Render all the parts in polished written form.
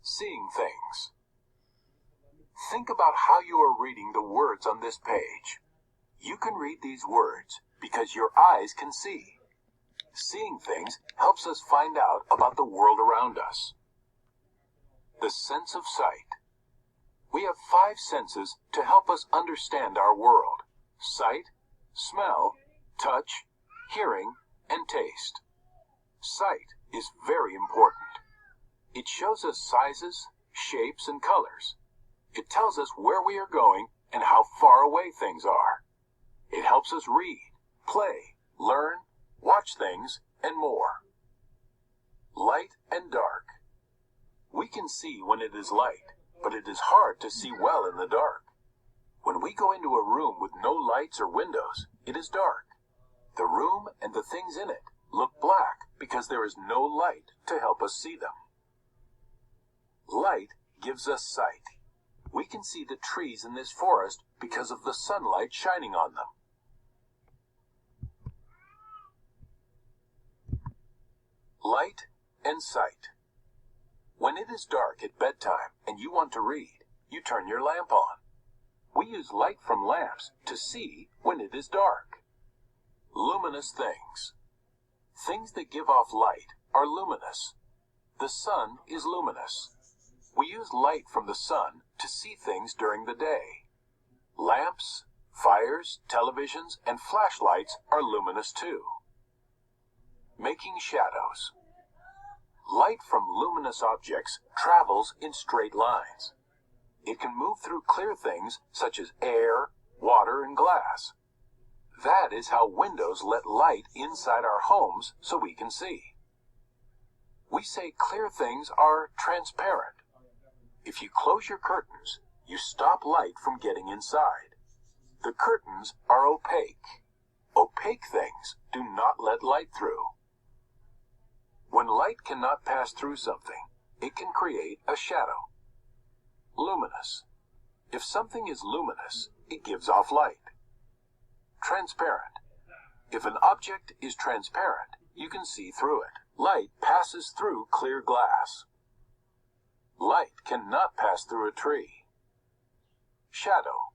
Seeing things. Think about how you are reading the words on this page. You can read these words because your eyes can see. Seeing things helps us find out about the world around us. The sense of sight. We have 5 senses to help us understand our world: sight, smell, touch, hearing, and taste. Sight is very important. It shows us sizes, shapes, and colors. It tells us where we are going and how far away things are. It helps us read, play, learn, watch things, and more. Light and dark. We can see when it is light, but it is hard to see well in the dark. When we go into a room with no lights or windows, it is dark. The room and the things in it look black because there is no light to help us see them. Light gives us sight. We can see the trees in this forest because of the sunlight shining on them. Light and sight. When it is dark at bedtime and you want to read, you turn your lamp on. We use light from lamps to see when it is dark. Luminous things. Things that give off light are luminous. The sun is luminous. We use light from the sun to see things during the day. Lamps, fires, televisions, and flashlights are luminous too. Making shadows. Light from luminous objects travels in straight lines. It can move through clear things such as air, water, and glass. That is how windows let light inside our homes so we can see. We say clear things are transparent. If you close your curtains, you stop light from getting inside. The curtains are opaque. Opaque things do not let light through. When light cannot pass through something, it can create a shadow. Luminous. If something is luminous, it gives off light. Transparent. If an object is transparent, you can see through it. Light passes through clear glass. Light cannot pass through a tree. Shadow.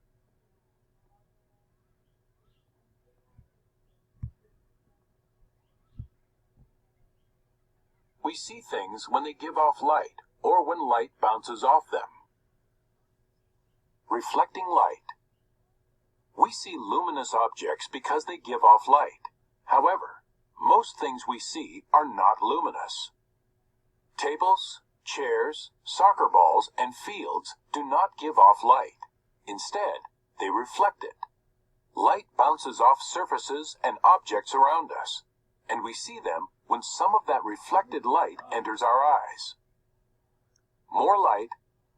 We see things when they give off light or when light bounces off them. Reflecting light. We see luminous objects because they give off light. However, most things we see are not luminous. Tables, chairs, soccer balls, and fields do not give off light. Instead, they reflect it. Light bounces off surfaces and objects around us, and we see them when some of that reflected light enters our eyes. More light,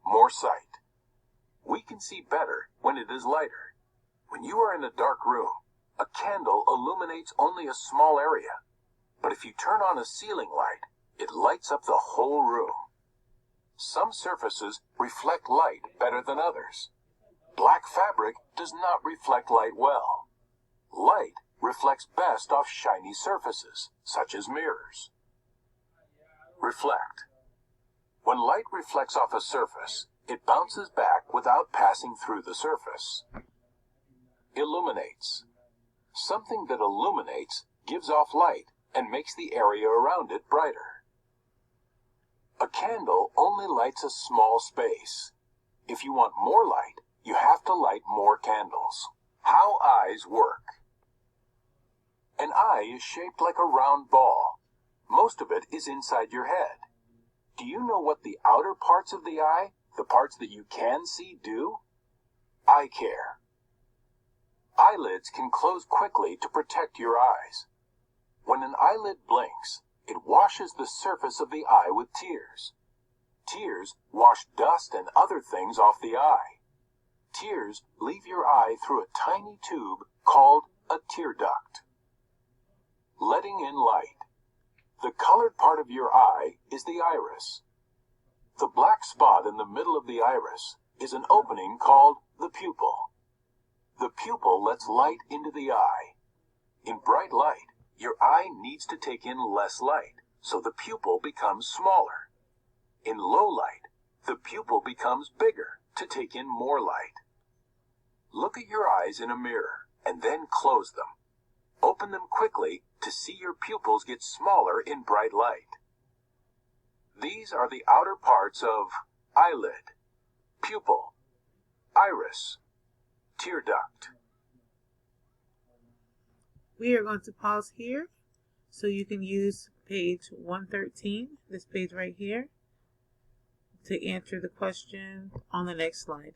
more sight. We can see better when it is lighter. When you are in a dark room, a candle illuminates only a small area, but if you turn on a ceiling light, it lights up the whole room. Some surfaces reflect light better than others. Black fabric does not reflect light well. Light reflects best off shiny surfaces, such as mirrors. Reflect. When light reflects off a surface, it bounces back without passing through the surface. Illuminates. Something that illuminates gives off light and makes the area around it brighter. A candle only lights a small space. If you want more light, you have to light more candles. How eyes work. An eye is shaped like a round ball. Most of it is inside your head. Do you know what the outer parts of the eye, the parts that you can see, do? Eye care. Eyelids can close quickly to protect your eyes. When an eyelid blinks, it washes the surface of the eye with tears. Tears wash dust and other things off the eye. Tears leave your eye through a tiny tube called a tear duct. Letting in light. The colored part of your eye is the iris. The black spot in the middle of the iris is an opening called the pupil. The pupil lets light into the eye. In bright light, your eye needs to take in less light, so the pupil becomes smaller. In low light, The pupil becomes bigger to take in more light. Look at your eyes in a mirror and then close them. Open them quickly to see your pupils get smaller in bright light. These are the outer parts of eyelid, pupil, iris, tear duct. We are going to pause here so you can use page 113, this page right here, to answer the question on the next slide.